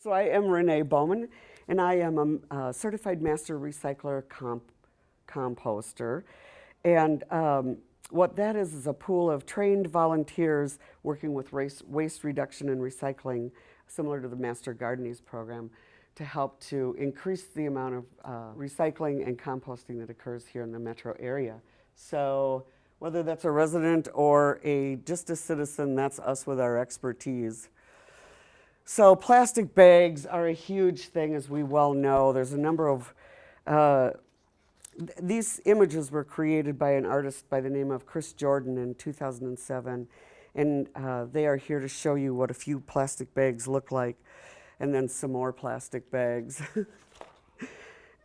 So I am ReNae Bowman, and I am a certified master recycler composter. And what that is a pool of trained volunteers working with waste reduction and recycling, similar to the Master Gardening program, to help to increase the amount of recycling and composting that occurs here in the metro area. So whether that's a resident or just a citizen, that's us with our expertise. So plastic bags are a huge thing, as we well know. There's a number of, these images were created by an artist by the name of Chris Jordan in 2007. And they are here to show you what a few plastic bags look like. And then some more plastic bags.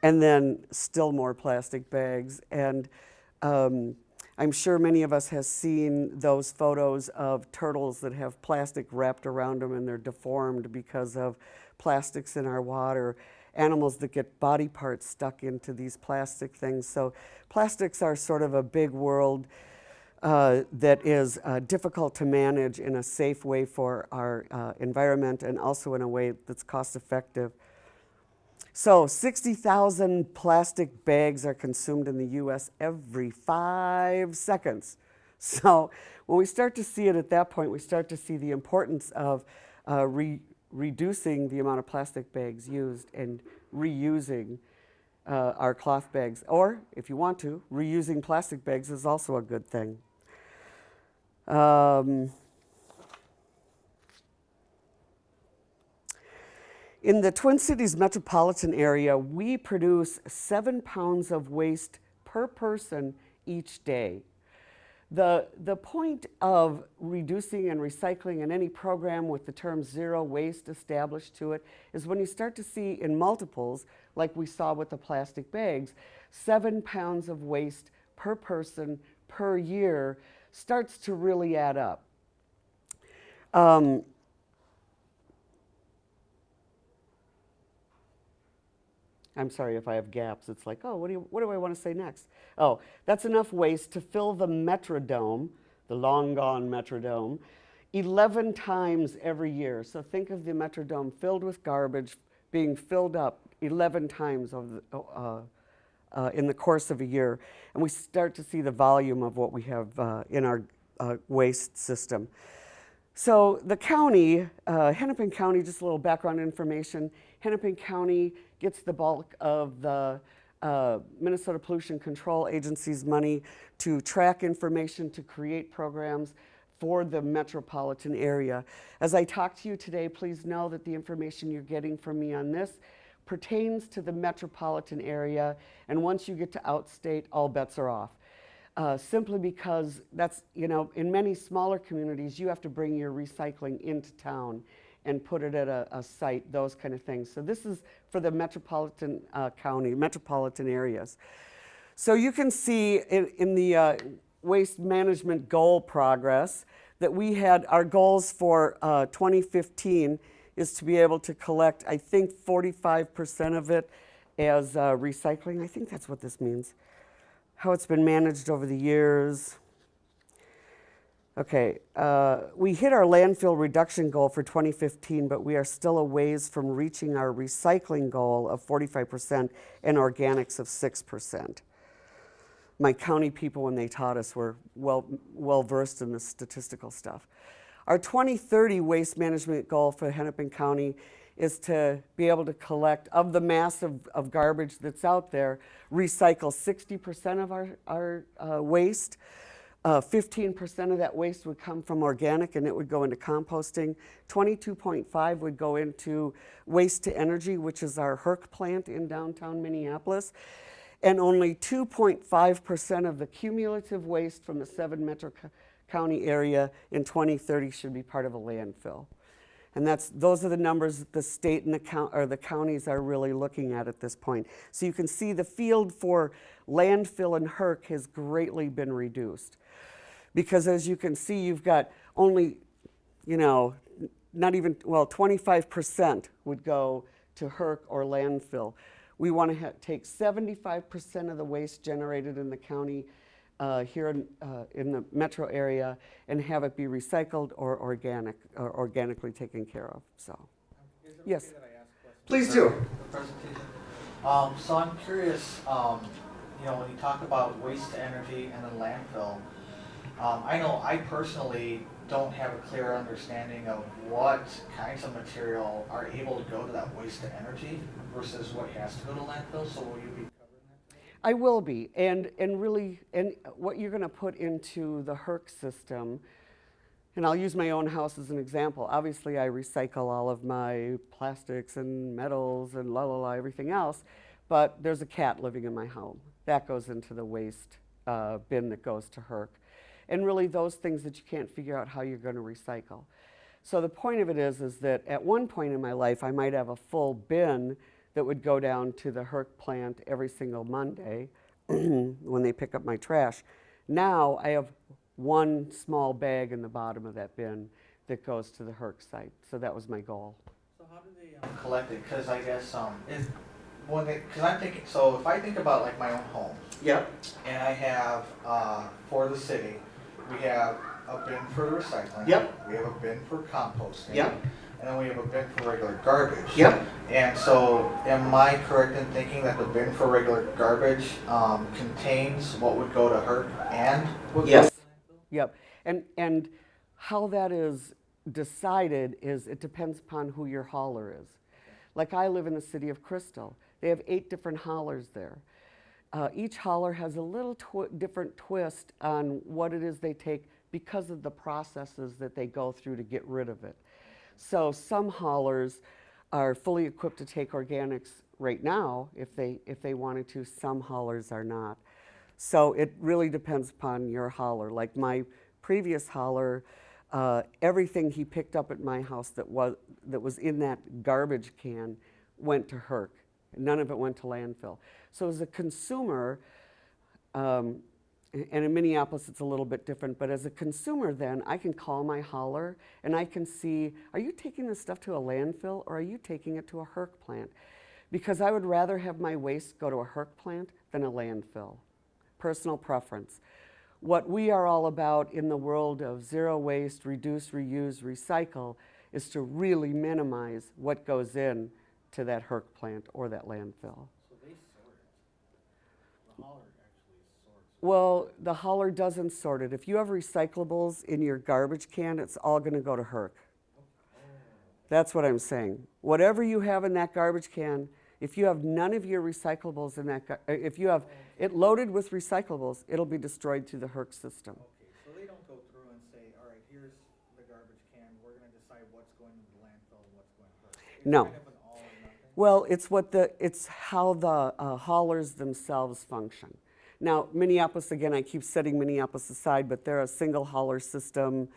And then still more plastic bags. And I'm sure many of us have seen those photos of turtles that have plastic wrapped around them and they're deformed because of plastics in our water. Animals that get body parts stuck into these plastic things. So plastics are sort of a big world that is difficult to manage in a safe way for our environment and also in a way that's cost effective. So 60,000 plastic bags are consumed in the US every 5 seconds. So when we start to see it at that point, we start to see the importance of reducing the amount of plastic bags used and reusing our cloth bags. Or if you want to, reusing plastic bags is also a good thing. In the Twin Cities metropolitan area, we produce 7 pounds of waste per person each day. The point of reducing and recycling in any program with the term zero waste established to it is when you start to see in multiples, like we saw with the plastic bags, 7 pounds of waste per person per year starts to really add up. I'm sorry if I have gaps. It's like, oh, what do I want to say next? Oh, that's enough waste to fill the Metrodome, the long gone Metrodome, 11 times every year. So think of the Metrodome filled with garbage being filled up 11 times in the course of a year. And we start to see the volume of what we have in our waste system. So the county, Hennepin County, just a little background information, Hennepin County gets the bulk of the Minnesota Pollution Control Agency's money to track information, to create programs for the metropolitan area. As I talk to you today, please know that the information you're getting from me on this pertains to the metropolitan area, and once you get to outstate, all bets are off. Simply because that's, in many smaller communities, you have to bring your recycling into town and put it at a site, those kind of things. So this is for the metropolitan metropolitan areas. So you can see in the waste management goal progress that we had our goals for 2015 is to be able to collect, I think, 45% of it as recycling. I think that's what this means. How it's been managed over the years. Okay, we hit our landfill reduction goal for 2015, but we are still a ways from reaching our recycling goal of 45% and organics of 6%. My county people, when they taught us, were well versed in the statistical stuff. Our 2030 waste management goal for Hennepin County is to be able to collect, of the mass of garbage that's out there, recycle 60% of our waste. 15% of that waste would come from organic and it would go into composting. 22.5 would go into waste to energy, which is our HERC plant in downtown Minneapolis. And only 2.5% of the cumulative waste from the 7 metro county area in 2030 should be part of a landfill. And those are the numbers that the state and the counties are really looking at this point. So you can see the field for landfill and HERC has greatly been reduced. Because as you can see, you've got only, not even, 25% would go to HERC or landfill. We want to take 75% of the waste generated in the county here in the metro area and have it be recycled or organically taken care of. So, Is it yes. okay that I Please do. The presentation. So I'm curious, when you talk about waste to energy and then landfill, I know I personally don't have a clear understanding of what kinds of material are able to go to that waste to energy versus what has to go to landfill. So will you be covering that? I will be, and really, and what you're going to put into the HERC system, and I'll use my own house as an example. Obviously, I recycle all of my plastics and metals and everything else, but there's a cat living in my home. That goes into the waste bin that goes to HERC. And really those things that you can't figure out how you're going to recycle. So the point of it is that at one point in my life, I might have a full bin that would go down to the HERC plant every single Monday when they pick up my trash. Now I have one small bag in the bottom of that bin that goes to the HERC site. So that was my goal. So how do they collect it? Because I guess because I'm thinking, so if I think about like my own home. Yep. And I have for the city, we have a bin for the recycling. Yep. We have a bin for composting. Yep. And then we have a bin for regular garbage. Yep. And so, am I correct in thinking that the bin for regular garbage contains what would go to HERC and what Yes. goes to landfill? Yep. And how that is decided is it depends upon who your hauler is. Like I live in the city of Crystal. They have 8 different haulers there. Each hauler has a little different twist on what it is they take because of the processes that they go through to get rid of it. So some haulers are fully equipped to take organics right now if they wanted to. Some haulers are not. So it really depends upon your hauler. Like my previous hauler, everything he picked up at my house that was in that garbage can went to HERC. None of it went to landfill. So as a consumer, and in Minneapolis it's a little bit different, but as a consumer then, I can call my hauler and I can see, are you taking this stuff to a landfill or are you taking it to a HERC plant? Because I would rather have my waste go to a HERC plant than a landfill. Personal preference. What we are all about in the world of zero waste, reduce, reuse, recycle is to really minimize what goes in to that HERC plant or that landfill. So they sort it. The hauler actually sorts it. Well, the hauler doesn't sort it. If you have recyclables in your garbage can, it's all going to go to HERC. That's what I'm saying. Whatever you have in that garbage can, if you have none of your recyclables in that, if you have it loaded with recyclables, it'll be destroyed through the HERC system. Okay, so they don't go through and say, all right, here's the garbage can, we're going to decide what's going to the landfill and what's going to HERC. It's No. kind of an all or nothing. Well, it's how the haulers themselves function. Now, Minneapolis, again, I keep setting Minneapolis aside, but they're a single hauler system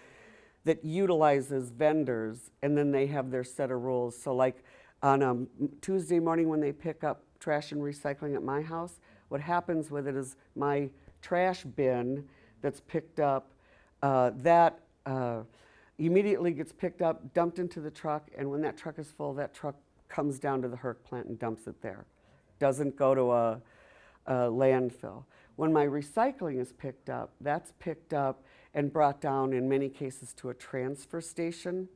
that utilizes vendors, and then they have their set of rules. So like on a Tuesday morning when they pick up trash and recycling at my house, what happens with it is my trash bin that's picked up, that immediately gets picked up, dumped into the truck, and when that truck is full, that truck comes down to the HERC plant and dumps it there. Doesn't go to a landfill. When my recycling is picked up, that's picked up and brought down in many cases to a transfer station,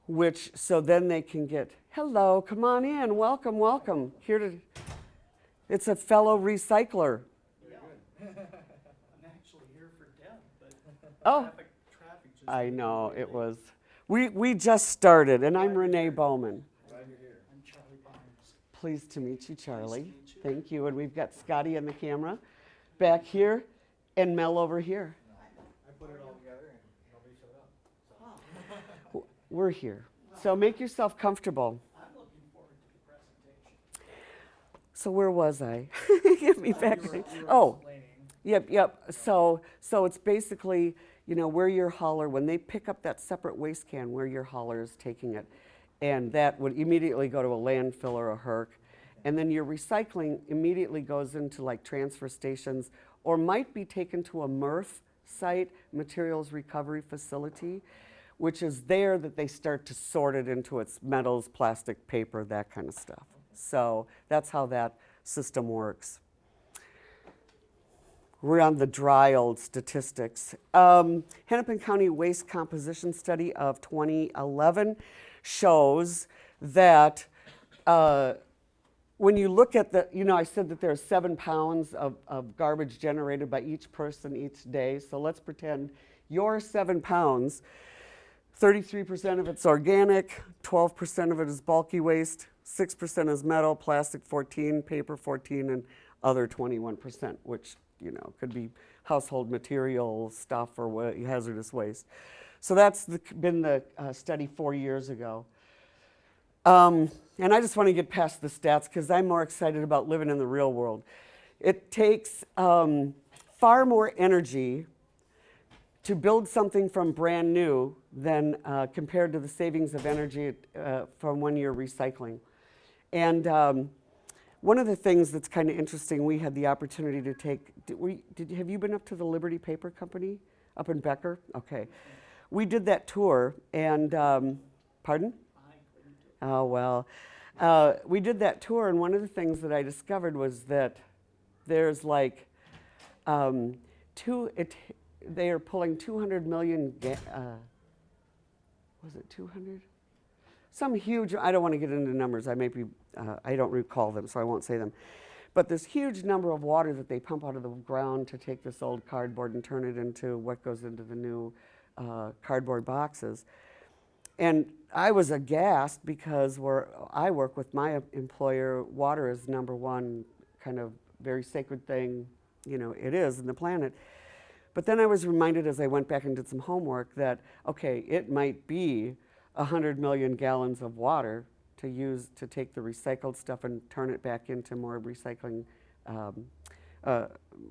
which, so then they can get, hello, come on in, welcome, welcome. It's a fellow recycler. Yeah. I'm actually here for Deb, but Oh, traffic just. I know, it was, we just started, and I'm ReNae Bowman. Glad you're here. I'm Charlie Barnes. Pleased to meet you, Charlie. Nice to meet you. Thank you, and we've got Scotty on the camera back here, and Mel over here. I put it all together and nobody showed up. We're here. So make yourself comfortable. I'm looking forward to the presentation. So where was I? Get me back. You were Oh, explaining. yep. So it's basically, where your hauler, when they pick up that separate waste can, where your hauler is taking it, and that would immediately go to a landfill or a HERC, and then your recycling immediately goes into like transfer stations, or might be taken to a MRF site, materials recovery facility, which is there that they start to sort it into its metals, plastic, paper, that kind of stuff. So that's how that system works. We're on the dry old statistics. Hennepin County Waste Composition Study of 2011 shows that when you look at the, I said that there are 7 pounds of garbage generated by each person each day. So let's pretend your 7 pounds, 33% of it's organic, 12% of it is bulky waste, 6% is metal, plastic 14, paper 14, and other 21%, which could be household material stuff or hazardous waste. So that's been the study 4 years ago. And I just want to get past the stats because I'm more excited about living in the real world. It takes far more energy to build something from brand new than compared to the savings of energy from when you're recycling. And one of the things that's kind of interesting, we had the opportunity to take, have you been up to the Liberty Paper Company up in Becker? Okay. We did that tour and, pardon? Oh, well, we did that tour, and one of the things that I discovered was that there's like they are pulling 200 million, was it 200? Some huge, I don't want to get into numbers, I don't recall them, so I won't say them. But this huge number of water that they pump out of the ground to take this old cardboard and turn it into what goes into the new cardboard boxes. And I was aghast because where I work with my employer, water is number one kind of very sacred thing, it is in the planet. But then I was reminded as I went back and did some homework that, okay, it might be 100 million gallons of water to use to take the recycled stuff and turn it back into more recycling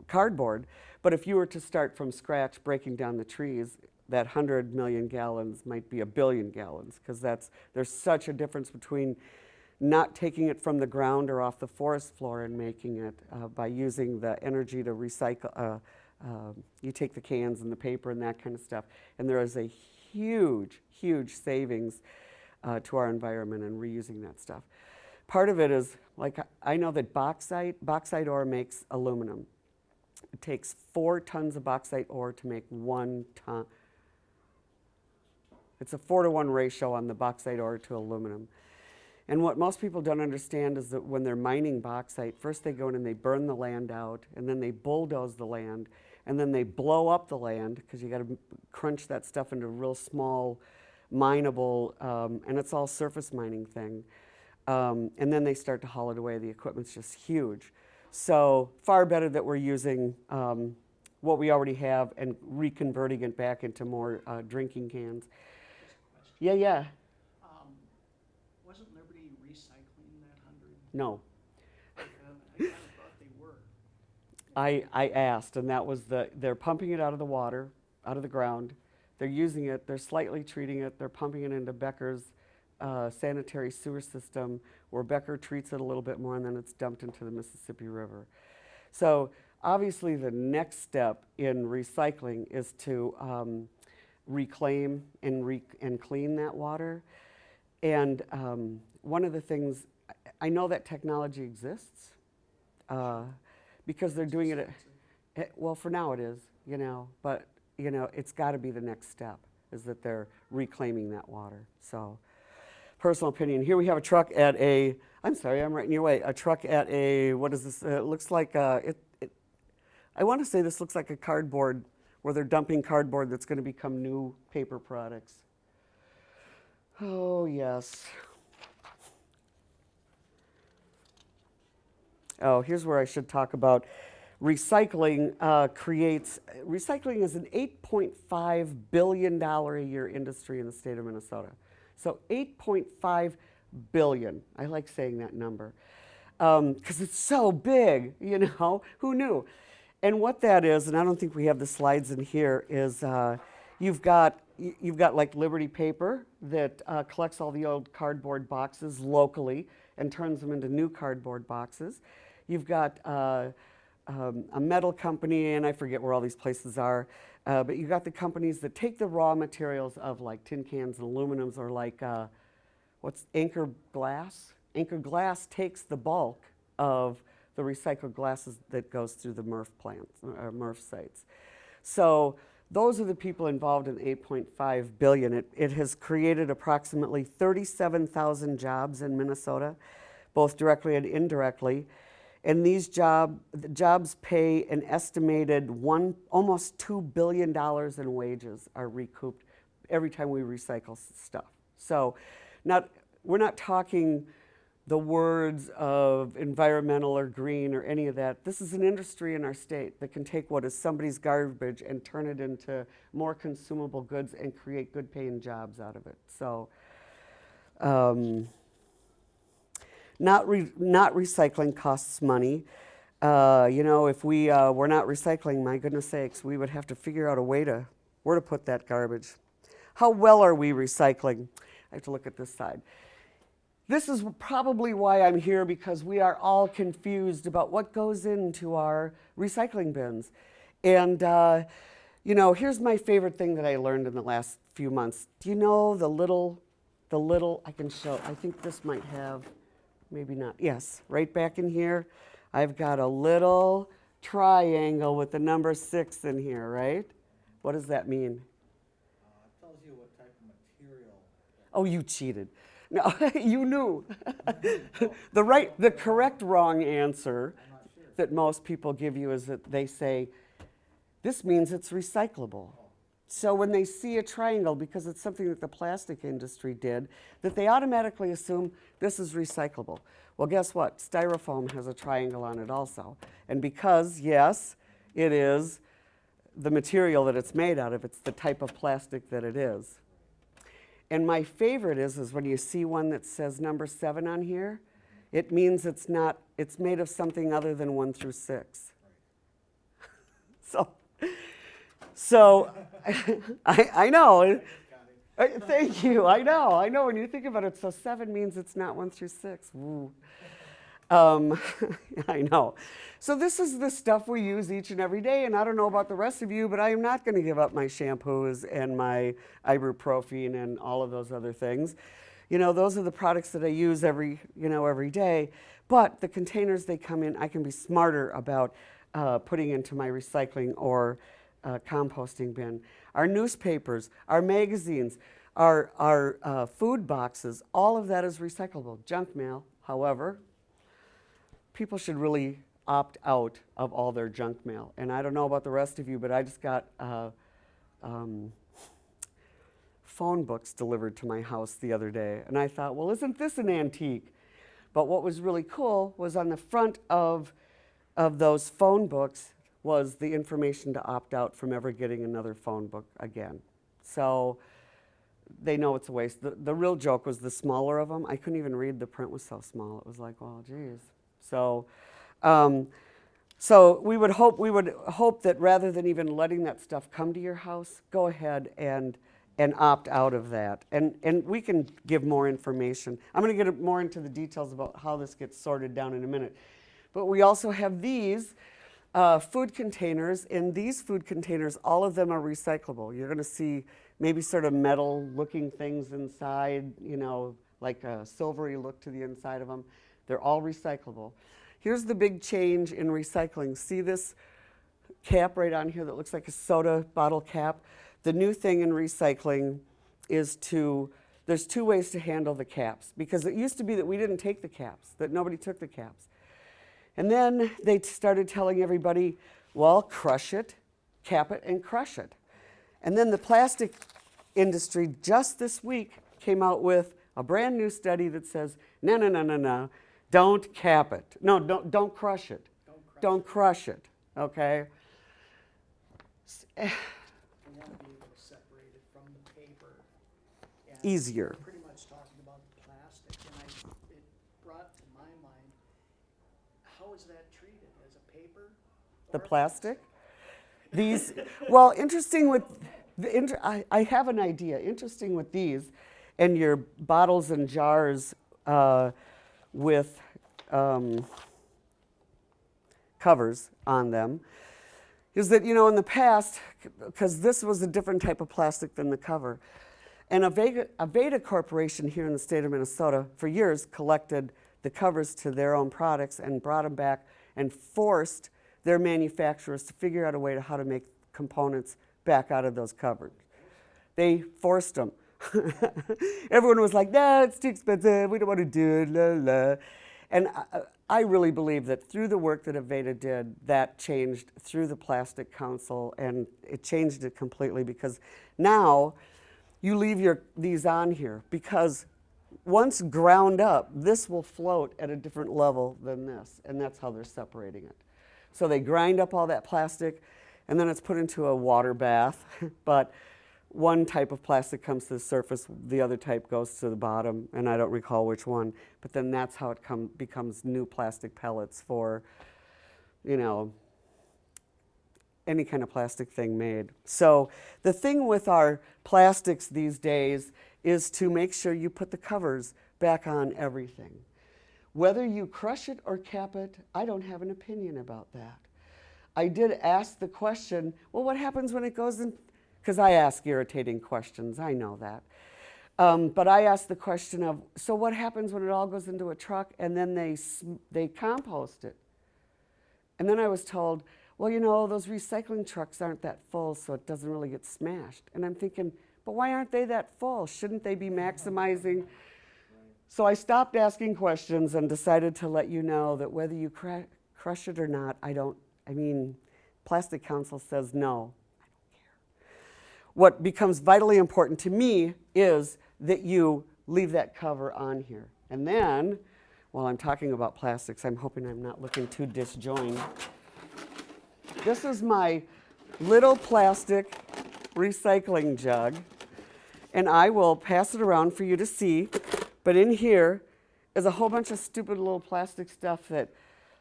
cardboard. But if you were to start from scratch breaking down the trees, that 100 million gallons might be 1 billion gallons, because there's such a difference between not taking it from the ground or off the forest floor and making it by using the energy to recycle. You take the cans and the paper and that kind of stuff, and there is a huge, huge savings to our environment in reusing that stuff. Part of it is, like, I know that bauxite ore makes aluminum. It takes 4 tons of bauxite ore to make 1 ton. It's a 4-to-1 ratio on the bauxite ore to aluminum. And what most people don't understand is that when they're mining bauxite, first they go in and they burn the land out, and then they bulldoze the land, and then they blow up the land, because you got to crunch that stuff into real small, mineable, and it's all surface mining thing. And then they start to haul it away. The equipment's just huge. So far better that we're using what we already have and reconverting it back into more drinking cans. Yeah. Wasn't Liberty recycling that 100? No. I kind of thought they were. I asked, and that was they're pumping it out of the water, out of the ground. They're using it, they're slightly treating it, they're pumping it into Becker's sanitary sewer system, where Becker treats it a little bit more, and then it's dumped into the Mississippi River. So obviously the next step in recycling is to reclaim and clean that water. And one of the things, I know that technology exists because they're doing it, well, for now it is, but it's got to be the next step, is that they're reclaiming that water. So personal opinion, here we have a truck at I'm sorry, I'm right in your way, a truck at what is this? It looks like, I want to say this looks like a cardboard, where they're dumping cardboard that's going to become new paper products. Oh, yes. Oh, here's where I should talk about recycling. Recycling is an $8.5 billion a year industry in the state of Minnesota. So 8.5 billion. I like saying that number because it's so big, who knew? And what that is, and I don't think we have the slides in here, is you've got like Liberty Paper that collects all the old cardboard boxes locally and turns them into new cardboard boxes. You've got a metal company, and I forget where all these places are, but you've got the companies that take the raw materials of like tin cans and aluminums, or like, what's Anchor Glass? Anchor Glass takes the bulk of the recycled glasses that goes through the MRF plants, MRF sites. So Those are the people involved in 8.5 billion. It has created approximately 37,000 jobs in Minnesota, both directly and indirectly. And these jobs pay an estimated almost $2 billion in wages are recouped every time we recycle stuff. So we're not talking the words of environmental or green or any of that. This is an industry in our state that can take what is somebody's garbage and turn it into more consumable goods and create good paying jobs out of it. So not recycling costs money. If we were not recycling, my goodness sakes, we would have to figure out a way to where to put that garbage. How well are we recycling? I have to look at this side. This is probably why I'm here, because we are all confused about what goes into our recycling bins. And, here's my favorite thing that I learned in the last few months. Do you know the little, I can show, I think this might have, maybe not, yes, right back in here, I've got a little triangle with the number 6 in here, right? What does that mean? It tells you what type of material. Oh, you cheated. No, you knew. The correct wrong answer that most people give you is that they say, this means it's recyclable. So when they see a triangle, because it's something that the plastic industry did, that they automatically assume this is recyclable. Well, guess what? Styrofoam has a triangle on it also. And because, yes, it is the material that it's made out of, it's the type of plastic that it is. And my favorite is when you see one that says number 7 on here, it means it's made of something other than 1 through 6. So I know. Thank you. I know. When you think about it, so 7 means it's not 1 through 6. Woo. I know. So this is the stuff we use each and every day, and I don't know about the rest of you, but I am not going to give up my shampoos and my ibuprofen and all of those other things. Those are the products that I use every day. But the containers they come in, I can be smarter about putting into my recycling or composting bin. Our newspapers, our magazines, our food boxes, all of that is recyclable. Junk mail, however, people should really opt out of all their junk mail. And I don't know about the rest of you, but I just got phone books delivered to my house the other day. And I thought, well, isn't this an antique? But what was really cool was on the front of those phone books was the information to opt out from ever getting another phone book again. So they know it's a waste. The real joke was the smaller of them. I couldn't even read, the print was so small. It was like, oh, geez. So we would hope that rather than even letting that stuff come to your house, go ahead and opt out of that. And we can give more information. I'm going to get more into the details about how this gets sorted down in a minute. But we also have these food containers. In these food containers, all of them are recyclable. You're going to see maybe sort of metal-looking things inside, like a silvery look to the inside of them. They're all recyclable. Here's the big change in recycling. See this cap right on here that looks like a soda bottle cap? The new thing in recycling is there's 2 ways to handle the caps, because it used to be that we didn't take the caps, that nobody took the caps. And then they started telling everybody, well, crush it, cap it, and crush it. And then the plastic industry just this week came out with a brand new study that says, no, don't cap it. No, don't crush it. Don't crush it, okay? We want to be able to separate it from the paper. And Easier. we're pretty much talking about the plastic, and it brought to my mind, how is that treated, as a paper? The or a plastic? These, well, interesting with, I have an idea. Interesting with these and your bottles and jars with covers on them, is that, in the past, because this was a different type of plastic than the cover, and Aveda Corporation here in the state of Minnesota for years collected the covers to their own products and brought them back and forced their manufacturers to figure out a way to how to make components back out of those cupboards. They forced them. Everyone was like, nah, it's too expensive, we don't want to do it, la la. And I really believe that through the work that Aveda did, that changed through the Plastic Council, and it changed it completely, because now you leave these on here, because once ground up, this will float at a different level than this, and that's how they're separating it. So they grind up all that plastic, and then it's put into a water bath, but one type of plastic comes to the surface, the other type goes to the bottom, and I don't recall which one, but then that's how it becomes new plastic pellets for, you know, any kind of plastic thing made. So the thing with our plastics these days is to make sure you put the covers back on everything. Whether you crush it or cap it, I don't have an opinion about that. I did ask the question, well, what happens when it goes in? Because I ask irritating questions, I know that. But I asked the question of, so what happens when it all goes into a truck and then they compost it? And then I was told, well, you know, those recycling trucks aren't that full, so it doesn't really get smashed. And I'm thinking, but why aren't they that full? Shouldn't they be maximizing? So I stopped asking questions and decided to let you know that whether you crush it or not, Plastic Council says no. What becomes vitally important to me is that you leave that cover on here. And then, while I'm talking about plastics, I'm hoping I'm not looking too disjointed. This is my little plastic recycling jug, and I will pass it around for you to see. But in here is a whole bunch of stupid little plastic stuff that,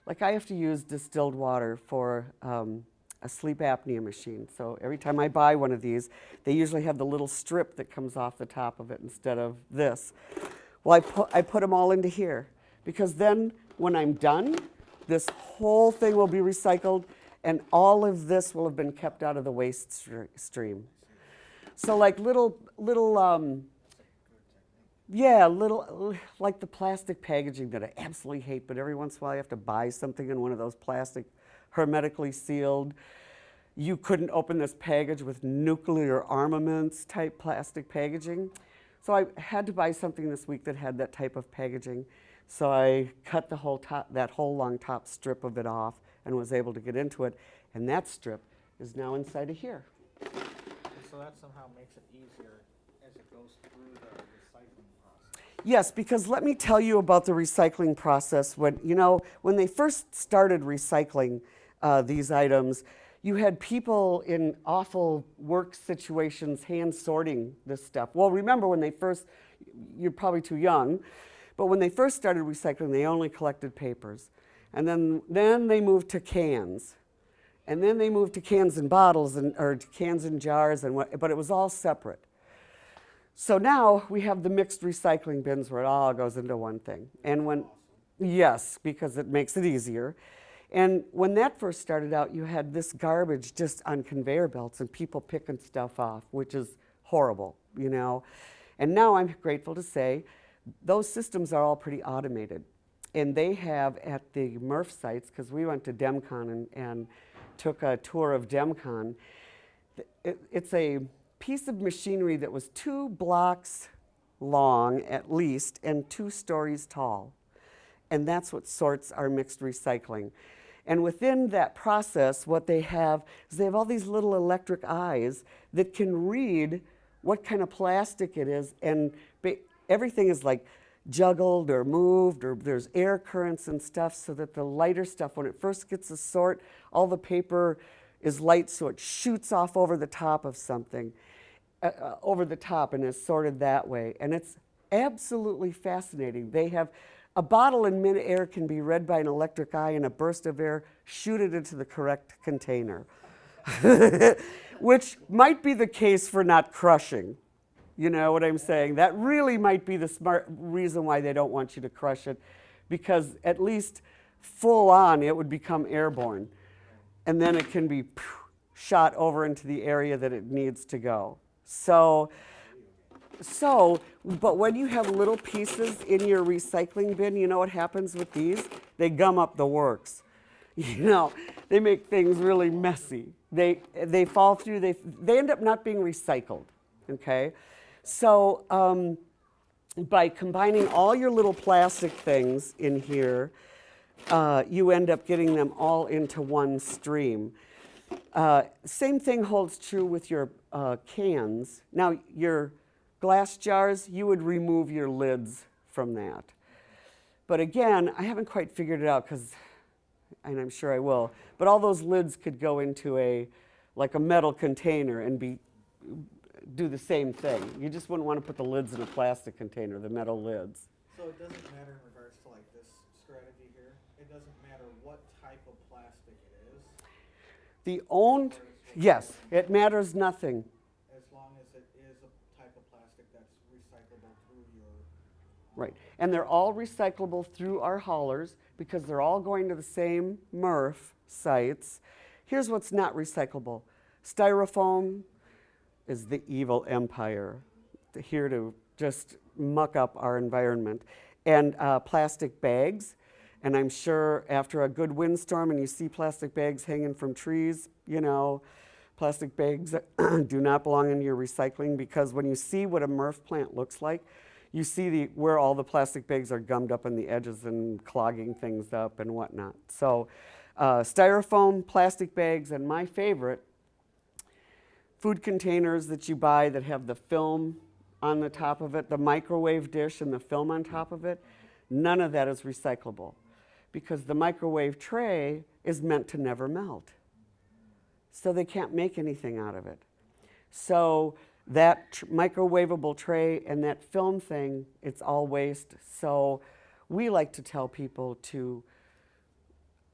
like, I have to use distilled water for a sleep apnea machine. So every time I buy one of these, they usually have the little strip that comes off the top of it instead of this. Well, I put them all into here, because then when I'm done, this whole thing will be recycled, and all of this will have been kept out of the waste stream. So like little, like the plastic packaging that I absolutely hate, but every once in a while I have to buy something in one of those plastic, hermetically sealed. You couldn't open this package with nuclear armaments type plastic packaging. So I had to buy something this week that had that type of packaging. So I cut that whole long top strip of it off and was able to get into it. And that strip is now inside of here. So that somehow makes it easier as it goes through the recycling process. Yes, because let me tell you about the recycling process. When they first started recycling these items, you had people in awful work situations hand sorting this stuff. Well, remember when you're probably too young, but when they first started recycling, they only collected papers. And then they moved to cans. And then they moved to cans and bottles, or cans and jars, but it was all separate. So now we have the mixed recycling bins where it all goes into one thing. And yes, because it makes it easier. And when that first started out, you had this garbage just on conveyor belts and people picking stuff off, which is horrible, you know. And now I'm grateful to say those systems are all pretty automated. And they have at the MRF sites, because we went to DEMCON and took a tour of DEMCON, it's a piece of machinery that was 2 blocks long at least and 2 stories tall. And that's what sorts our mixed recycling. And within that process, what they have is they have all these little electric eyes that can read what kind of plastic it is, and everything is like juggled or moved, or there's air currents and stuff, so that the lighter stuff, when it first gets a sort, all the paper is light, so it shoots off over the top of something, over the top, and is sorted that way. And it's absolutely fascinating. They have a bottle in mid-air can be read by an electric eye, and a burst of air shoot it into the correct container, which might be the case for not crushing. You know what I'm saying? That really might be the smart reason why they don't want you to crush it, because at least full on it would become airborne, and then it can be shot over into the area that it needs to go. But when you have little pieces in your recycling bin, you know what happens with these? They gum up the works. You know, They make things really messy. They fall through. They end up not being recycled. Okay, so by combining all your little plastic things in here, you end up getting them all into one stream. Same thing holds true with your cans. Now, your glass jars, you would remove your lids from that. But again, I haven't quite figured it out and I'm sure I will, but all those lids could go into like a metal container and do the same thing. You just wouldn't want to put the lids in a plastic container, the metal lids. So it doesn't matter in regards to like this strategy here? It doesn't matter what type of plastic it is? Yes, it matters nothing. As long as it is a type of plastic that's recyclable through your... Right, and they're all recyclable through our haulers because they're all going to the same MRF sites. Here's what's not recyclable. Styrofoam is the evil empire, here to just muck up our environment. And plastic bags, and I'm sure after a good windstorm and you see plastic bags hanging from trees, plastic bags do not belong in your recycling, because when you see what a MRF plant looks like, you see where all the plastic bags are gummed up on the edges and clogging things up and whatnot. So styrofoam, plastic bags, and my favorite, food containers that you buy that have the film on the top of it, the microwave dish and the film on top of it, none of that is recyclable, because the microwave tray is meant to never melt. So they can't make anything out of it. So that microwavable tray and that film thing, it's all waste. So we like to tell people to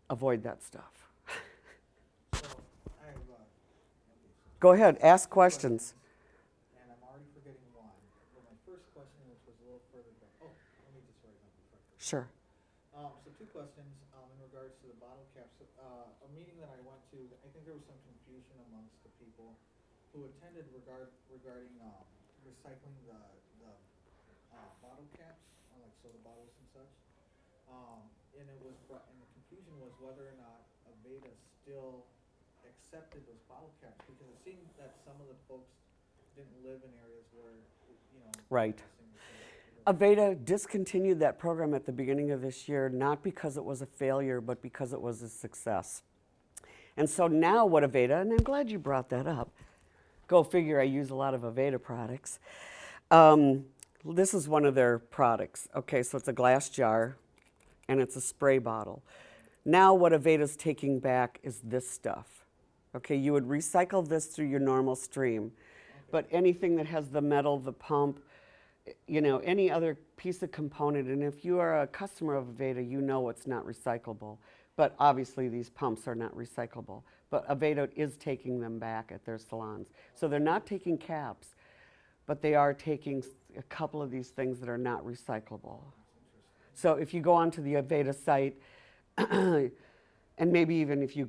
avoid that stuff. Go ahead, ask questions. And I'm already forgetting one. But my first question, which was a little further back. Oh, let me just write down before. Sure. So two questions in regards to the bottle caps. A meeting that I went to, I think there was some confusion amongst the people who attended regarding recycling the bottle caps, like soda bottles and such. And the confusion was whether or not Aveda still accepted those bottle caps, because it seemed that some of the folks didn't live in areas where, Right. Aveda discontinued that program at the beginning of this year, not because it was a failure, but because it was a success. And so now what Aveda, and I'm glad you brought that up, go figure, I use a lot of Aveda products. This is one of their products. Okay, so it's a glass jar and it's a spray bottle. Now what Aveda's taking back is this stuff. Okay, you would recycle this through your normal stream, but anything that has the metal, the pump, any other piece of component, and if you are a customer of Aveda, you know it's not recyclable. But obviously these pumps are not recyclable. But Aveda is taking them back at their salons. So they're not taking caps, but they are taking a couple of these things that are not recyclable. So if you go onto the Aveda site, and maybe even if you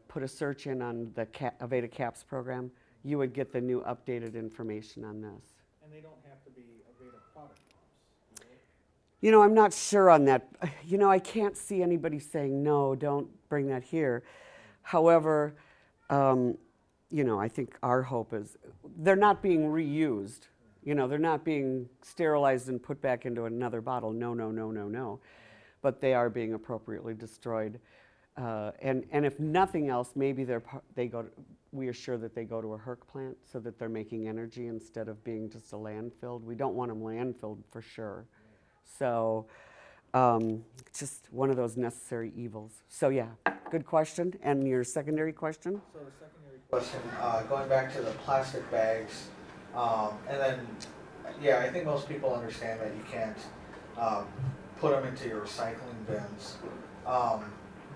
put a search in on the Aveda Caps program, you would get the new updated information on this. And they don't have to be Aveda product pumps, right? I'm not sure on that. I can't see anybody saying, no, don't bring that here. However, I think our hope is they're not being reused. They're not being sterilized and put back into another bottle. No. But they are being appropriately destroyed. And if nothing else, maybe we are sure that they go to a HERC plant so that they're making energy instead of being just a landfill. We don't want them landfilled for sure. So just one of those necessary evils. So yeah, good question. And your secondary question? So the secondary question, going back to the plastic bags, and then, I think most people understand that you can't put them into your recycling bins.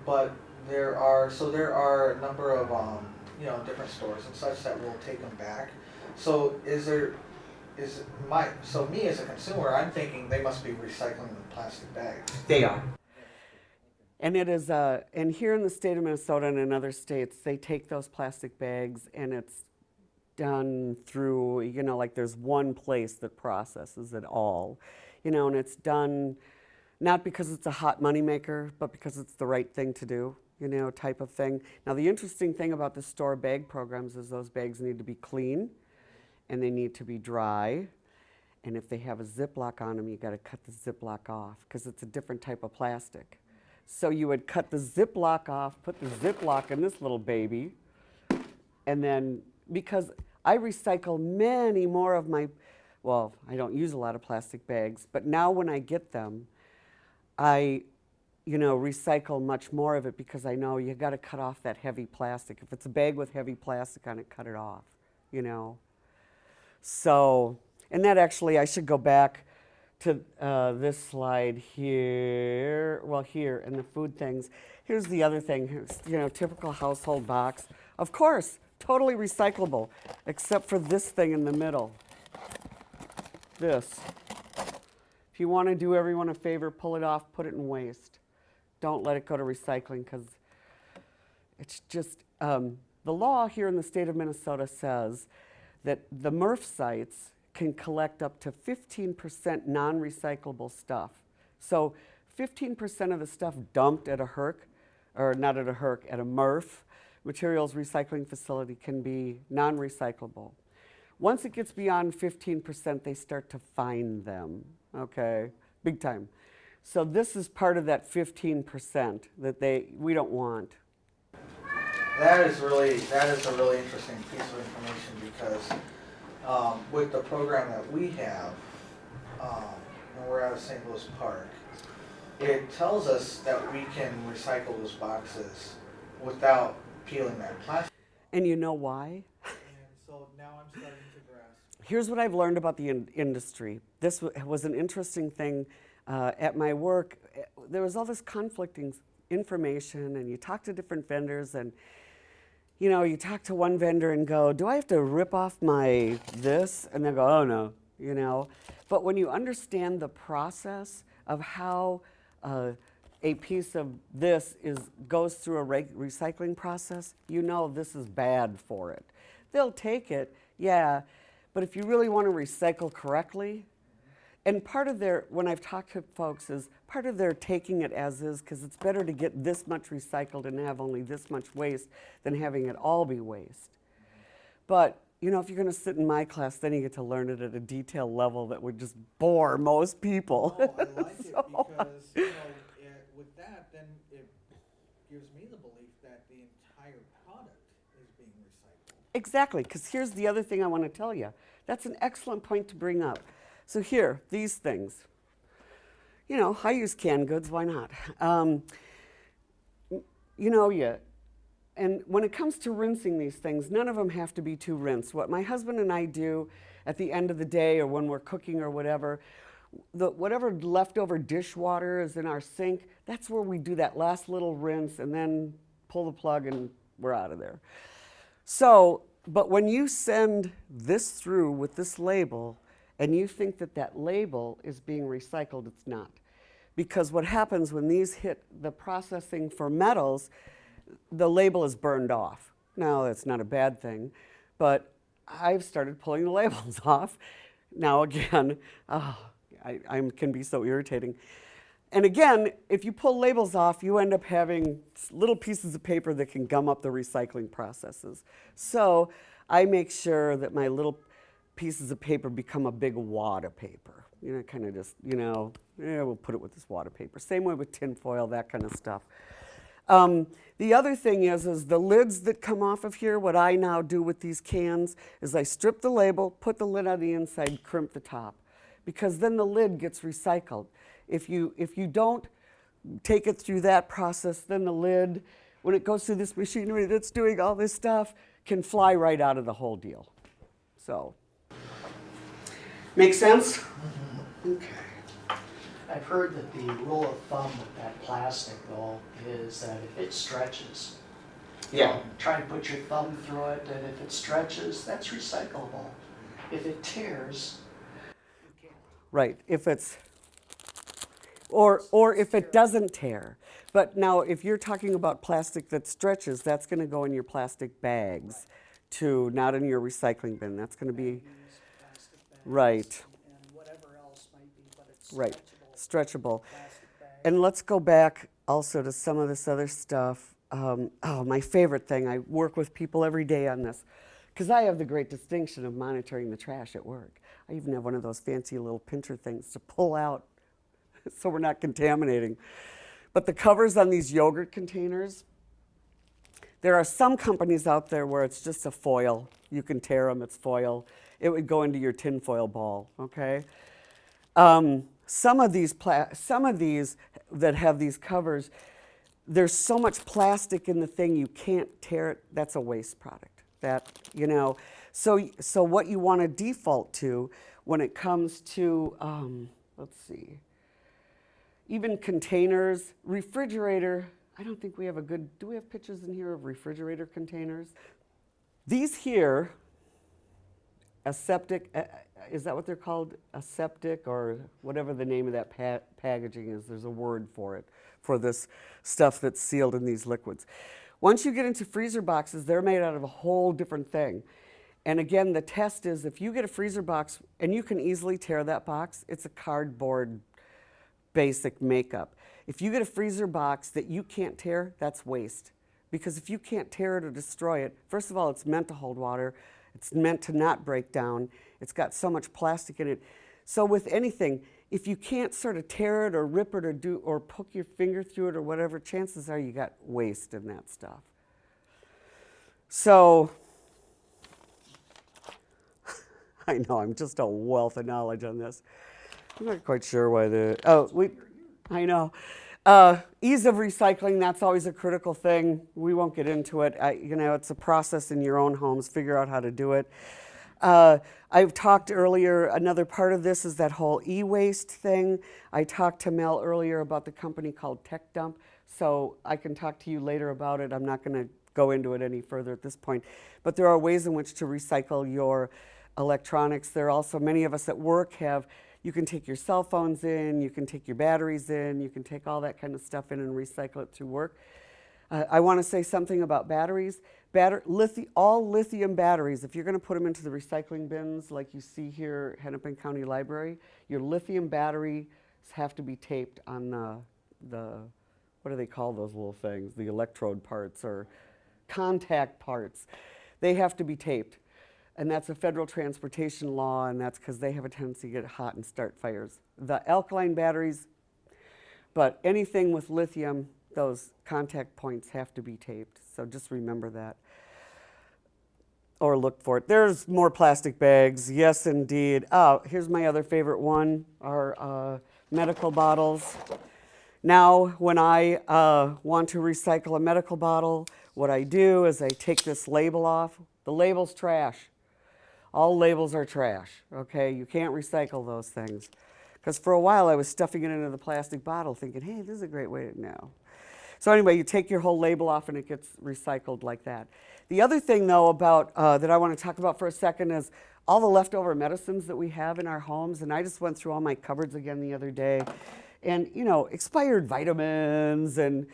But there are a number of different stores and such that will take them back. So me as a consumer, I'm thinking they must be recycling the plastic bags. They are. And it is, and here in the state of Minnesota and in other states, they take those plastic bags and it's done through, like there's one place that processes it all, and it's done not because it's a hot moneymaker, but because it's the right thing to do. type of thing. Now, the interesting thing about the store bag programs is those bags need to be clean and they need to be dry. And if they have a Ziploc on them, you got to cut the Ziploc off because it's a different type of plastic. So you would cut the Ziploc off, put the Ziploc in this little baby, and then because I recycle many more of my, well, I don't use a lot of plastic bags, but now when I get them, I recycle much more of it because I know you got to cut off that heavy plastic. If it's a bag with heavy plastic on it, cut it off, So, and that actually, I should go back to this slide here. Well, here, in the food things. Here's the other thing, here's, typical household box. Of course, totally recyclable, except for this thing in the middle. This. If you want to do everyone a favor, pull it off, put it in waste. Don't let it go to recycling because it's just, the law here in the state of Minnesota says that the MRF sites can collect up to 15% non-recyclable stuff. So 15% of the stuff dumped at a HERC, or not at a HERC, at a MRF, materials recycling facility, can be non-recyclable. Once it gets beyond 15%, they start to fine them, okay? Big time. So this is part of that 15% that we don't want. That is a really interesting piece of information because with the program that we have, and we're out of St. Louis Park, it tells us that we can recycle those boxes without peeling that plastic. And you know why? And so now I'm starting to grasp. Here's what I've learned about the industry. This was an interesting thing at my work. There was all this conflicting information, and you talk to different vendors, and you talk to one vendor and go, do I have to rip off my this? And they go, oh no, But when you understand the process of how a piece of this goes through a recycling process, this is bad for it. They'll take it, yeah, but if you really want to recycle correctly, and part of when I've talked to folks, is part of their taking it as is, because it's better to get this much recycled and have only this much waste than having it all be waste. But, if you're going to sit in my class, then you get to learn it at a detailed level that would just bore most people. No, I like it because, with that, then it gives me the belief that the entire product is being recycled. Exactly, because here's the other thing I want to tell you. That's an excellent point to bring up. So here, these things. I use canned goods, why not? And when it comes to rinsing these things, none of them have to be too rinsed. What my husband and I do at the end of the day or when we're cooking or whatever, whatever leftover dishwater is in our sink, that's where we do that last little rinse and then pull the plug and we're out of there. So, but when you send this through with this label, and you think that that label is being recycled, it's not. Because what happens when these hit the processing for metals, the label is burned off. Now, that's not a bad thing, but I've started pulling the labels off. Now, again, I can be so irritating. And again, if you pull labels off, you end up having little pieces of paper that can gum up the recycling processes. So I make sure that my little pieces of paper become a big wad of paper. Kind of just, we'll put it with this wad of paper. Same way with tin foil, that kind of stuff. The other thing is the lids that come off of here, what I now do with these cans is I strip the label, put the lid on the inside, crimp the top. Because then the lid gets recycled. If you don't take it through that process, then the lid, when it goes through this machinery that's doing all this stuff, can fly right out of the whole deal. So. Make sense? Mm-hmm. Okay. I've heard that the rule of thumb with that plastic, though, is that if it stretches, try and put your thumb through it, and if it stretches, that's recyclable. If it tears, you can't. Right. If it's, or if it doesn't tear. But now, if you're talking about plastic that stretches, that's going to go in your plastic bags, too, not in your recycling bin. That's going to be. Right. And whatever else might be, but it's right. Stretchable. Plastic bag. And let's go back also to some of this other stuff. my favorite thing, I work with people every day on this, because I have the great distinction of monitoring the trash at work. I even have one of those fancy little pincher things to pull out so we're not contaminating. But the covers on these yogurt containers, there are some companies out there where it's just a foil. You can tear them, it's foil. It would go into your tinfoil ball, okay? Some of these that have these covers, there's so much plastic in the thing you can't tear it. That's a waste product. That, you know, so what you want to default to when it comes to, let's see, even containers, refrigerator. I don't think we have do we have pictures in here of refrigerator containers? These here, aseptic, is that what they're called? Aseptic, or whatever the name of that packaging is. There's a word for it, for this stuff that's sealed in these liquids. Once you get into freezer boxes, they're made out of a whole different thing. And again, the test is if you get a freezer box, and you can easily tear that box, it's a cardboard basic makeup. If you get a freezer box that you can't tear, that's waste. Because if you can't tear it or destroy it, first of all, it's meant to hold water. It's meant to not break down. It's got so much plastic in it. So with anything, if you can't sort of tear it or rip it or poke your finger through it or whatever, chances are you got waste in that stuff. So, I know, I'm just a wealth of knowledge on this. I'm not quite sure why I know. Ease of recycling, that's always a critical thing. We won't get into it. You know, it's a process in your own homes. Figure out how to do it. I've talked earlier, another part of this is that whole e-waste thing. I talked to Mel earlier about the company called Tech Dump, so I can talk to you later about it. I'm not going to go into it any further at this point. But there are ways in which to recycle your electronics. There are also, many of us at work you can take your cell phones in, you can take your batteries in, you can take all that kind of stuff in and recycle it through work. I want to say something about batteries. All lithium batteries, if you're going to put them into the recycling bins like you see here at Hennepin County Library, your lithium batteries have to be taped on the what do they call those little things? The electrode parts or contact parts. They have to be taped. And that's a federal transportation law, and that's because they have a tendency to get hot and start fires. The alkaline batteries, but anything with lithium, those contact points have to be taped. So just remember that. Or look for it. There's more plastic bags. Yes, indeed. Oh, here's my other favorite one, our medical bottles. Now, when I want to recycle a medical bottle, what I do is I take this label off. The label's trash. All labels are trash, okay? You can't recycle those things. Because for a while I was stuffing it into the plastic bottle thinking, hey, this is a great way to know. So anyway, you take your whole label off and it gets recycled like that. The other thing though about, that I want to talk about for a second is all the leftover medicines that we have in our homes. And I just went through all my cupboards again the other day. And, you know, expired vitamins and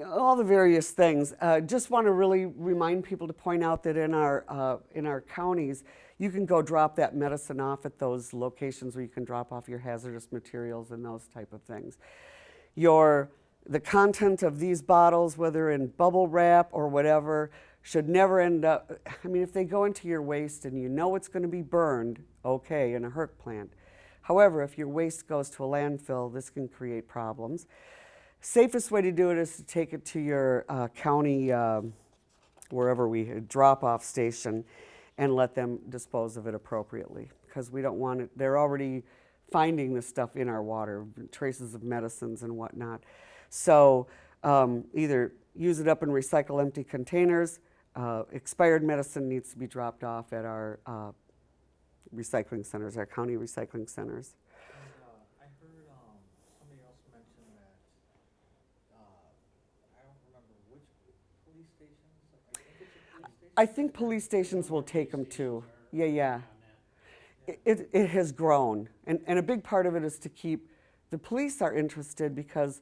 all the various things. Just want to really remind people to point out that in our counties, you can go drop that medicine off at those locations where you can drop off your hazardous materials and those type of things. The content of these bottles, whether in bubble wrap or whatever, should never end up, I mean, if they go into your waste and you know it's going to be burned, okay, in a HERC plant. However, if your waste goes to a landfill, this can create problems. Safest way to do it is to take it to your county, wherever drop-off station, and let them dispose of it appropriately, because we don't want it. They're already finding this stuff in our water, traces of medicines and whatnot. So either use it up and recycle empty containers. Expired medicine needs to be dropped off at our recycling centers, our county recycling centers. I heard somebody else mention that, I don't remember which police stations, I think it's a police station. I think police stations will take them too. Yeah. It has grown. And a big part of it is to keep, the police are interested because,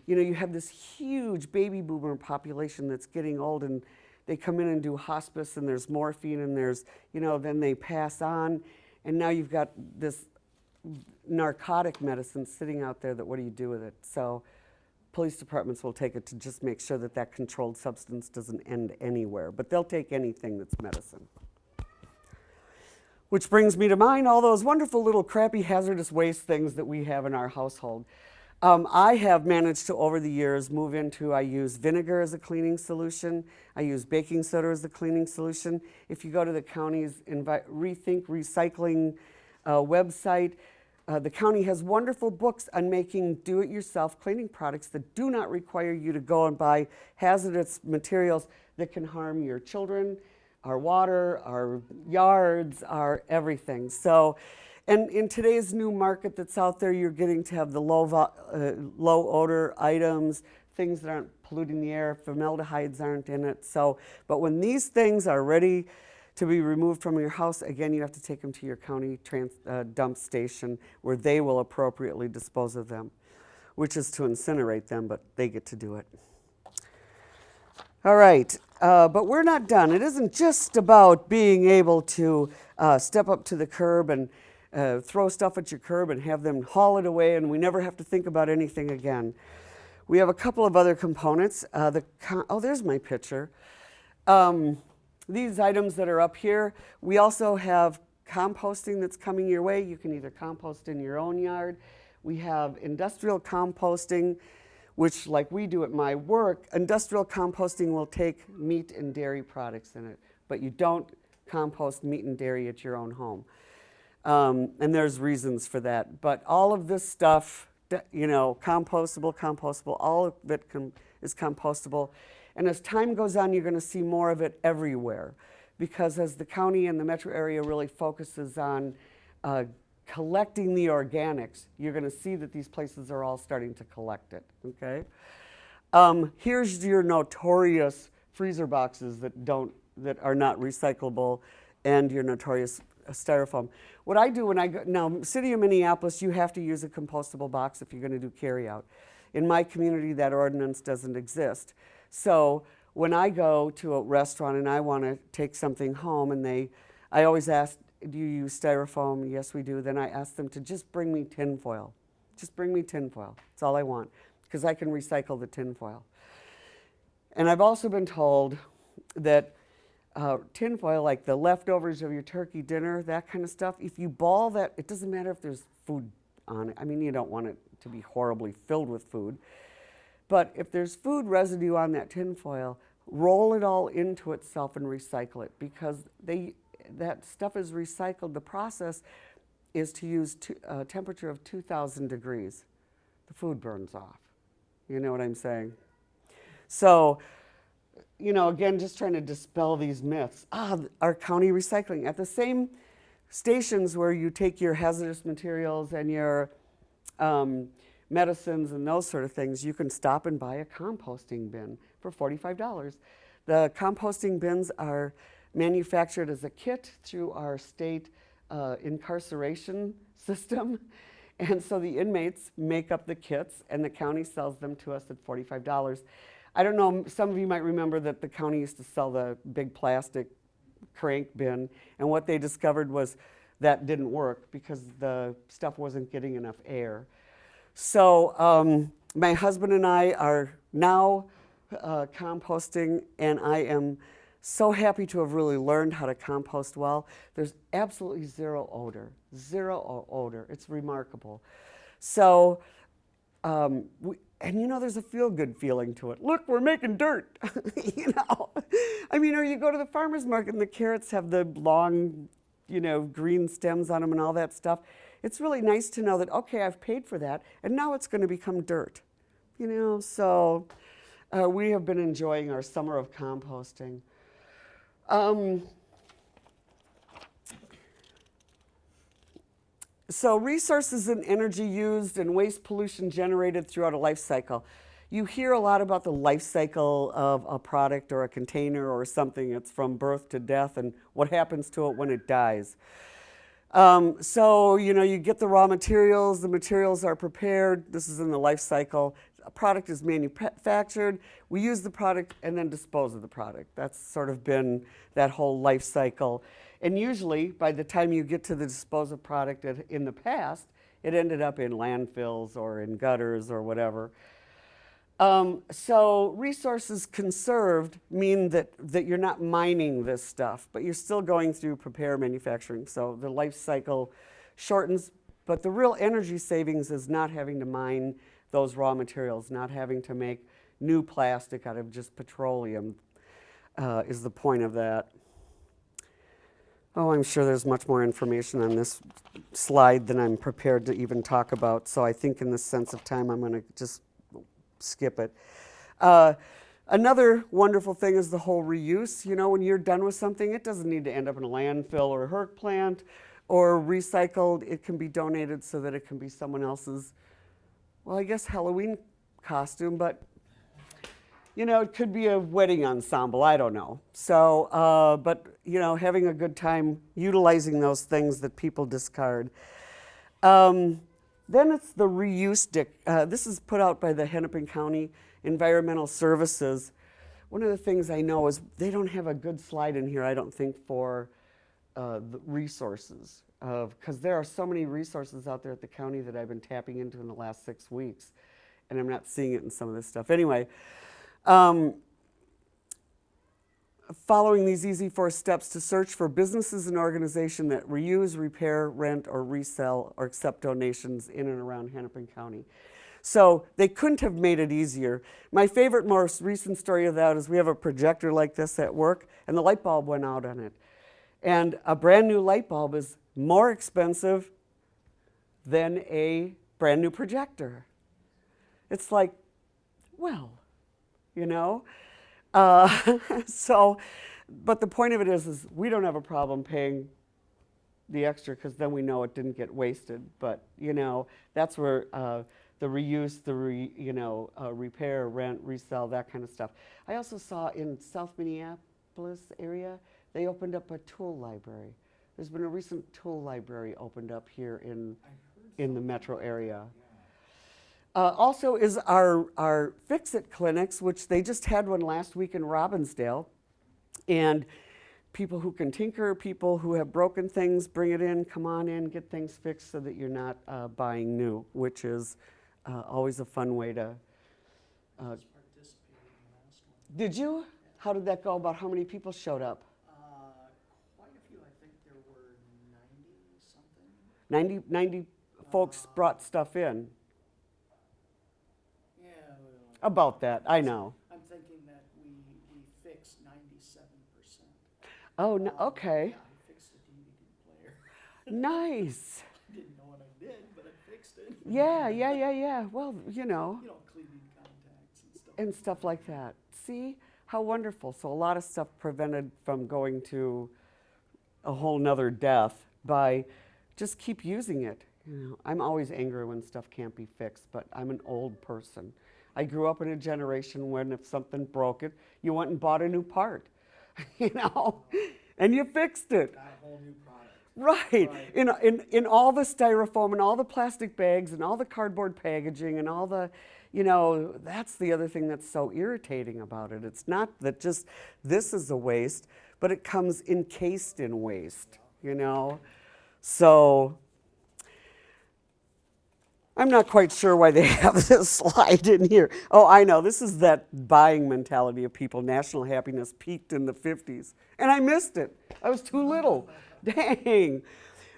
you know, you have this huge baby boomer population that's getting old, and they come in and do hospice, and there's morphine, and there's, you know, then they pass on, and now you've got this narcotic medicine sitting out there that what do you do with it? So police departments will take it to just make sure that that controlled substance doesn't end anywhere. But they'll take anything that's medicine. Which brings me to mind all those wonderful little crappy hazardous waste things that we have in our household. I have managed to, over the years, move into, I use vinegar as a cleaning solution. I use baking soda as a cleaning solution. If you go to the county's Rethink Recycling website, the county has wonderful books on making do-it-yourself cleaning products that do not require you to go and buy hazardous materials that can harm your children, our water, our yards, our everything. So, and in today's new market that's out there, you're getting to have the low odor items, things that aren't polluting the air, formaldehydes aren't in it. So, but when these things are ready to be removed from your house, again, you have to take them to your county dump station where they will appropriately dispose of them, which is to incinerate them, but they get to do it. All right, but we're not done. It isn't just about being able to step up to the curb and throw stuff at your curb and have them haul it away, and we never have to think about anything again. We have a couple of other components. Oh, there's my picture. These items that are up here, we also have composting that's coming your way. You can either compost in your own yard. We have industrial composting, which, like we do at my work, industrial composting will take meat and dairy products in it, but you don't compost meat and dairy at your own home. And there's reasons for that. But all of this stuff, compostable, all of it is compostable. And as time goes on, you're going to see more of it everywhere. Because as the county and the metro area really focuses on collecting the organics, you're going to see that these places are all starting to collect it, okay? Here's your notorious freezer boxes that are not recyclable, and your notorious styrofoam. What I do when I go, now, city of Minneapolis, you have to use a compostable box if you're going to do carry out. In my community, that ordinance doesn't exist. So when I go to a restaurant and I want to take something home, and I always ask, do you use styrofoam? Yes, we do. Then I ask them to just bring me tinfoil. Just bring me tinfoil. That's all I want, because I can recycle the tinfoil. And I've also been told that tinfoil, like the leftovers of your turkey dinner, that kind of stuff, if you ball that, it doesn't matter if there's food on it. I mean, you don't want it to be horribly filled with food. But if there's food residue on that tinfoil, roll it all into itself and recycle it, because that stuff is recycled. The process is to use a temperature of 2,000 degrees. The food burns off. You know what I'm saying? So, again, just trying to dispel these myths. Our county recycling. At the same stations where you take your hazardous materials and your medicines and those sort of things, you can stop and buy a composting bin for $45. The composting bins are manufactured as a kit through our state incarceration system. And so the inmates make up the kits, and the county sells them to us at $45. I don't know, some of you might remember that the county used to sell the big plastic crank bin, and what they discovered was that didn't work because the stuff wasn't getting enough air. So my husband and I are now composting, and I am so happy to have really learned how to compost well. There's absolutely zero odor. It's remarkable. So, there's a feel-good feeling to it. Look, we're making dirt, I mean, or you go to the farmer's market and the carrots have the long, green stems on them and all that stuff. It's really nice to know that, okay, I've paid for that, and now it's going to become dirt, So we have been enjoying our summer of composting. So resources and energy used and waste pollution generated throughout a life cycle. You hear a lot about the life cycle of a product or a container or something. It's from birth to death and what happens to it when it dies. So, you get the raw materials, the materials are prepared. This is in the life cycle. A product is manufactured, we use the product, and then dispose of the product. That's sort of been that whole life cycle. And usually, by the time you get to the disposal product in the past, it ended up in landfills or in gutters or whatever. So resources conserved mean that you're not mining this stuff, but you're still going through prepare manufacturing. So the life cycle shortens, but the real energy savings is not having to mine those raw materials, not having to make new plastic out of just petroleum is the point of that. Oh, I'm sure there's much more information on this slide than I'm prepared to even talk about. So I think in the sense of time, I'm going to just skip it. Another wonderful thing is the whole reuse. You know, when you're done with something, it doesn't need to end up in a landfill or a HERC plant or recycled. It can be donated so that it can be someone else's, well, I guess Halloween costume, but you know, it could be a wedding ensemble, I don't know. So, but, you know, having a good time utilizing those things that people discard. Then it's the reuse this is put out by the Hennepin County Environmental Services. One of the things I know is they don't have a good slide in here, I don't think, for the resources. Because there are so many resources out there at the county that I've been tapping into in the last 6 weeks. And I'm not seeing it in some of this stuff. Anyway. Following these easy 4 steps to search for businesses and organizations that reuse, repair, rent, or resell or accept donations in and around Hennepin County. So they couldn't have made it easier. My favorite, most recent story of that is we have a projector like this at work, and the light bulb went out on it. And a brand new light bulb is more expensive than a brand new projector. It's like, well, you know? So, but the point of it is we don't have a problem paying the extra because then we know it didn't get wasted. But, you know, that's where the reuse, repair, rent, resell, that kind of stuff. I also saw in South Minneapolis area, they opened up a tool library. There's been a recent tool library opened up here in the metro area. Also is our Fix-It clinics, which they just had one last week in Robbinsdale. And people who can tinker, people who have broken things, bring it in, come on in, get things fixed so that you're not buying new, which is always a fun way to... Did you? How did that go? About how many people showed up? Quite a few. I think there were 90 something. 90 folks brought stuff in. About that, I know. I'm thinking that we fixed 97%. Oh, no, okay. Yeah, I fixed the DVD player. Nice. I didn't know what I did, but I fixed it. Yeah. Well, you know. Cleaning contacts and stuff. And stuff like that. See, how wonderful. So a lot of stuff prevented from going to a whole nother death by just keep using it. You know, I'm always angry when stuff can't be fixed, but I'm an old person. I grew up in a generation when if something broke it, you went and bought a new part, you know, and you fixed it. Got a whole new product. Right. In all the styrofoam and all the plastic bags and all the cardboard packaging and all the, you know, that's the other thing that's so irritating about it. It's not that just this is a waste, but it comes encased in waste, you know. So I'm not quite sure why they have this slide in here. Oh, I know. This is that buying mentality of people. National happiness peaked in the 50s. And I missed it. I was too little. Dang.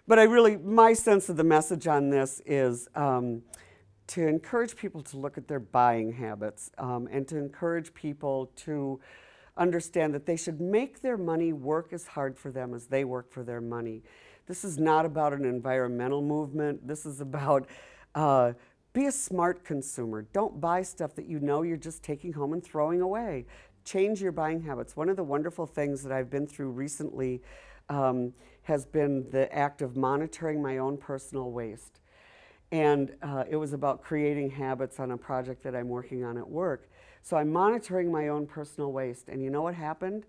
But my sense of the message on this is to encourage people to look at their buying habits and to encourage people to understand that they should make their money work as hard for them as they work for their money. This is not about an environmental movement. This is about be a smart consumer. Don't buy stuff that you know you're just taking home and throwing away. Change your buying habits. One of the wonderful things that I've been through recently has been the act of monitoring my own personal waste. And it was about creating habits on a project that I'm working on at work. So I'm monitoring my own personal waste. And you know what happened?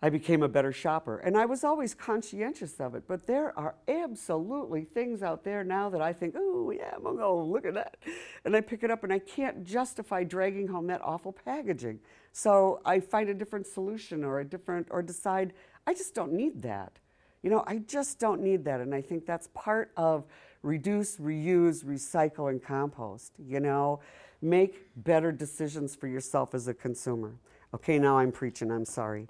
I became a better shopper. And I was always conscientious of it, but there are absolutely things out there now that I think, oh yeah, I'm gonna go look at that. And I pick it up and I can't justify dragging home that awful packaging. So I find a different solution or decide, I just don't need that. You know, I just don't need that. And I think that's part of reduce, reuse, recycle, and compost, you know. Make better decisions for yourself as a consumer. Okay, now I'm preaching, I'm sorry.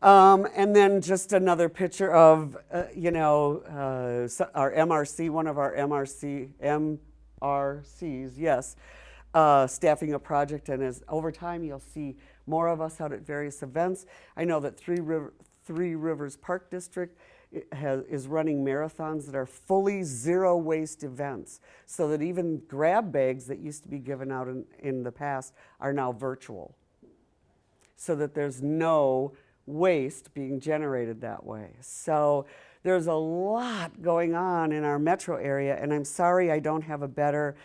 And then just another picture of, our MRC, one of our MRCs, yes, staffing a project. And as over time, you'll see more of us out at various events. I know that Three Rivers Park District is running marathons that are fully zero waste events, so that even grab bags that used to be given out in the past are now virtual, so that there's no waste being generated that way. So there's a lot going on in our metro area, and I'm sorry I don't have a better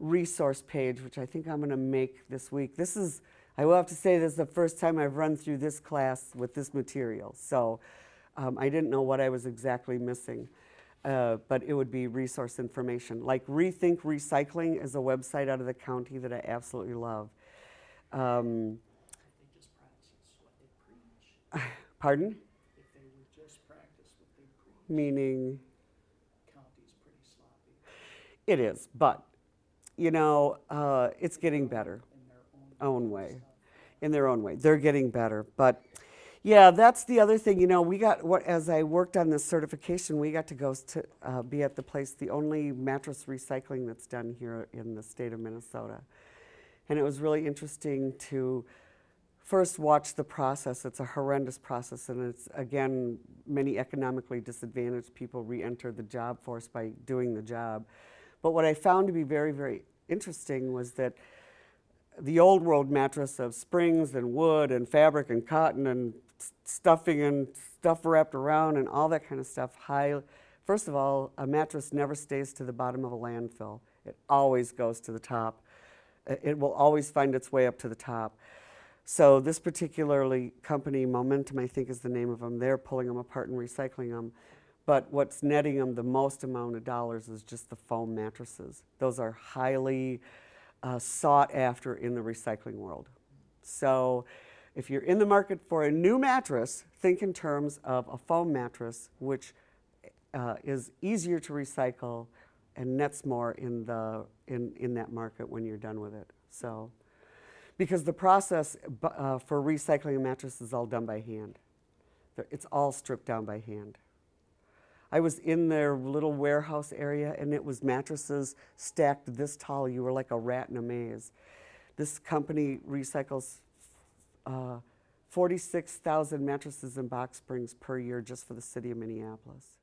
resource page, which I think I'm going to make this week. I will have to say, this is the first time I've run through this class with this material, so I didn't know what I was exactly missing, but it would be resource information. Like Rethink Recycling is a website out of the county that I absolutely love. Pardon? If they would just practice what they preach. Meaning? County's pretty sloppy. It is, but, it's getting better. In their own way. In their own way. They're getting better. But, yeah, that's the other thing. As I worked on this certification, we got to go to be at the place, the only mattress recycling that's done here in the state of Minnesota. And it was really interesting to first watch the process. It's a horrendous process, and it's, again, many economically disadvantaged people re-enter the job force by doing the job. But what I found to be very, very interesting was that the old world mattress of springs and wood and fabric and cotton and stuffing and stuff wrapped around and all that kind of stuff, first of all, a mattress never stays to the bottom of a landfill. It always goes to the top. It will always find its way up to the top. So this particularly company, Momentum, I think is the name of them, they're pulling them apart and recycling them. But what's netting them the most amount of dollars is just the foam mattresses. Those are highly sought after in the recycling world. So if you're in the market for a new mattress, think in terms of a foam mattress, which is easier to recycle and nets more in that market when you're done with it. So, because the process for recycling a mattress is all done by hand. It's all stripped down by hand. I was in their little warehouse area, and it was mattresses stacked this tall. You were like a rat in a maze. This company recycles 46,000 mattresses and box springs per year just for the city of Minneapolis.